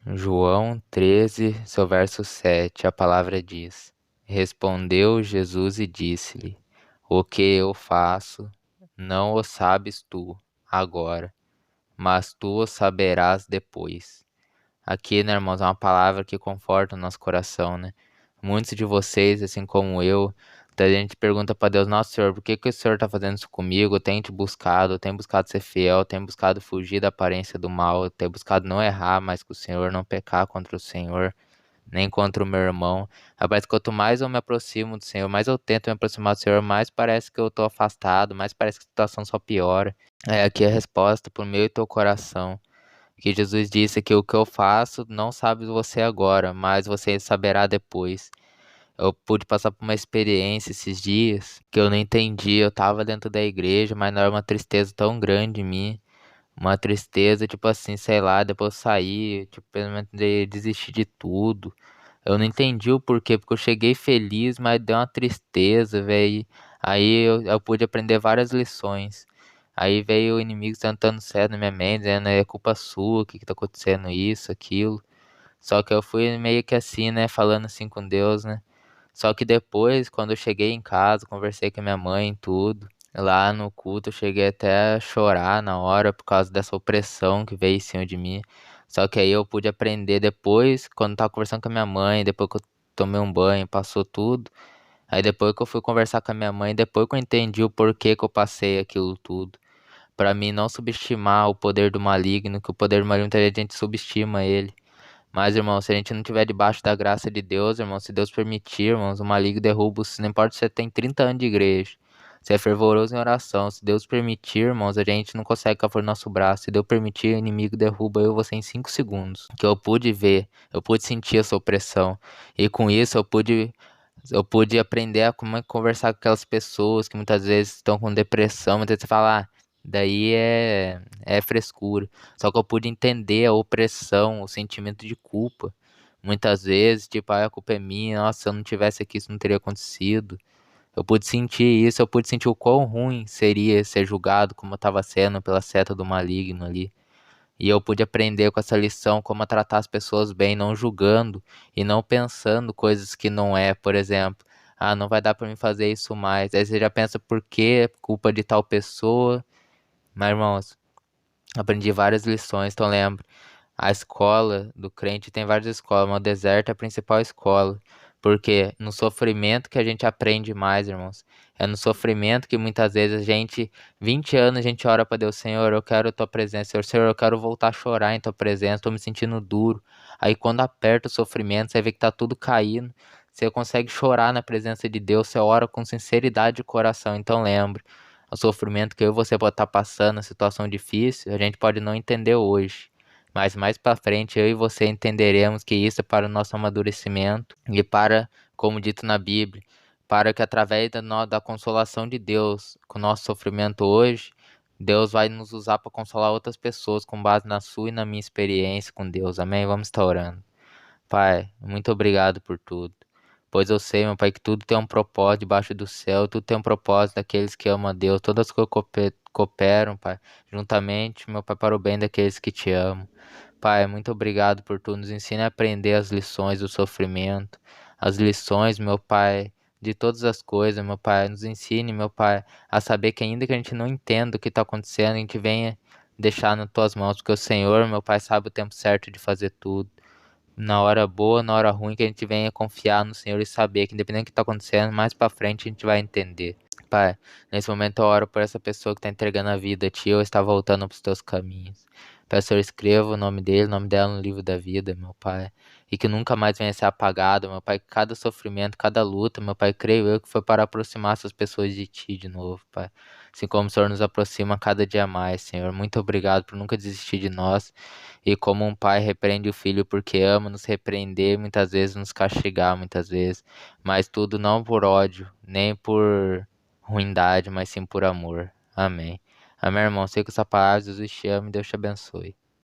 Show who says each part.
Speaker 1: João 13, seu verso 7, a palavra diz: Respondeu Jesus e disse-lhe: O que eu faço, não o sabes tu, agora, mas tu o saberás depois. Aqui, né, irmãos, é uma palavra que conforta o nosso coração, né? Muitos de vocês, assim como eu, a gente pergunta para Deus, nosso Senhor, por que que o Senhor está fazendo isso comigo? Eu tenho buscado ser fiel, eu tenho buscado fugir da aparência do mal, eu tenho buscado não errar mais com o Senhor, não pecar contra o Senhor, nem contra o meu irmão. Rapaz, quanto mais eu me aproximo do Senhor, mais eu tento me aproximar do Senhor, mais parece que eu tô afastado, mais parece que a situação só piora. É aqui a resposta pro meu e teu coração. Que Jesus disse que o que eu faço não sabe você agora, mas você saberá depois. Eu pude passar por uma experiência esses dias que eu não entendi. Eu tava dentro da igreja, mas não era uma tristeza tão grande em mim. Uma tristeza, tipo assim, sei lá, depois eu saí, tipo, pelo menos de desistir de tudo. Eu não entendi o porquê, porque eu cheguei feliz, mas deu uma tristeza, velho. Aí eu pude aprender várias lições. Aí veio o inimigo tentando certo na minha mente, dizendo, é culpa sua, o que que tá acontecendo isso, aquilo. Só que eu fui meio que assim, né, falando assim com Deus, né. Só que depois, quando eu cheguei em casa, conversei com a minha mãe e tudo. Lá no culto, eu cheguei até a chorar na hora por causa dessa opressão que veio em cima de mim. Só que aí eu pude aprender depois, quando eu tava conversando com a minha mãe, depois que eu tomei um banho, passou tudo. Aí depois que eu fui conversar com a minha mãe, depois que eu entendi o porquê que eu passei aquilo tudo. Pra mim não subestimar o poder do maligno, que o poder do maligno muita gente subestima ele. Mas, irmão, se a gente não tiver debaixo da graça de Deus, irmão, se Deus permitir, irmãos, o maligno derruba, não importa se você tem 30 anos de igreja, se é fervoroso em oração, se Deus permitir, irmãos, a gente não consegue cavar o nosso braço, se Deus permitir, o inimigo derruba eu e você em 5 segundos. Que eu pude ver, eu pude sentir essa opressão, e com isso eu pude aprender a como é conversar com aquelas pessoas que muitas vezes estão com depressão, muitas vezes você fala, daí é frescura. Só que eu pude entender a opressão, o sentimento de culpa. Muitas vezes, tipo, a culpa é minha, nossa, se eu não tivesse aqui, isso não teria acontecido. Eu pude sentir isso, eu pude sentir o quão ruim seria ser julgado como eu estava sendo pela seta do maligno ali. E eu pude aprender com essa lição como a tratar as pessoas bem, não julgando e não pensando coisas que não é, por exemplo. Ah, não vai dar pra mim fazer isso mais. Aí você já pensa por quê? Culpa de tal pessoa. Mas, irmãos, aprendi várias lições, então lembro. A escola do crente tem várias escolas, mas o deserto é a principal escola. Porque no sofrimento que a gente aprende mais, irmãos. É no sofrimento que muitas vezes a gente, 20 anos, a gente ora para Deus, Senhor, eu quero a tua presença, Senhor, eu quero voltar a chorar em tua presença, tô me sentindo duro. Aí quando aperta o sofrimento, você vê que tá tudo caindo. Você consegue chorar na presença de Deus, você ora com sinceridade de coração. Então lembre, o sofrimento que eu e você pode estar passando, a situação difícil, a gente pode não entender hoje. Mas mais para frente eu e você entenderemos que isso é para o nosso amadurecimento e para, como dito na Bíblia, para que através da consolação de Deus com o nosso sofrimento hoje, Deus vai nos usar para consolar outras pessoas com base na sua e na minha experiência com Deus. Amém? Vamos estar orando. Pai, muito obrigado por tudo. Pois eu sei, meu Pai, que tudo tem um propósito debaixo do céu, tudo tem um propósito daqueles que amam a Deus, todas as coisas cooperam, Pai, juntamente, meu Pai, para o bem daqueles que te amam. Pai, muito obrigado por tudo. Nos ensine a aprender as lições do sofrimento, as lições, meu Pai, de todas as coisas, meu Pai. Nos ensine, meu Pai, a saber que ainda que a gente não entenda o que está acontecendo, a gente venha deixar nas tuas mãos, porque o Senhor, meu Pai, sabe o tempo certo de fazer tudo. Na hora boa, na hora ruim, que a gente venha confiar no Senhor e saber que independente do que está acontecendo, mais para frente a gente vai entender. Pai, nesse momento eu oro por essa pessoa que está entregando a vida a Ti ou está voltando para os Teus caminhos. Peço, Senhor, escreva o nome dele, o nome dela no livro da vida, meu Pai. E que nunca mais venha a ser apagado, meu Pai. Cada sofrimento, cada luta, meu Pai, creio eu que foi para aproximar essas pessoas de Ti de novo, Pai. Assim como o Senhor nos aproxima cada dia mais, Senhor. Muito obrigado por nunca desistir de nós. E como um pai repreende o filho porque ama nos repreender, muitas vezes nos castigar, muitas vezes. Mas tudo não por ódio, nem por ruindade, mas sim por amor. Amém. Amém, irmão. Sei que essa palavra, Jesus te ama e Deus te abençoe.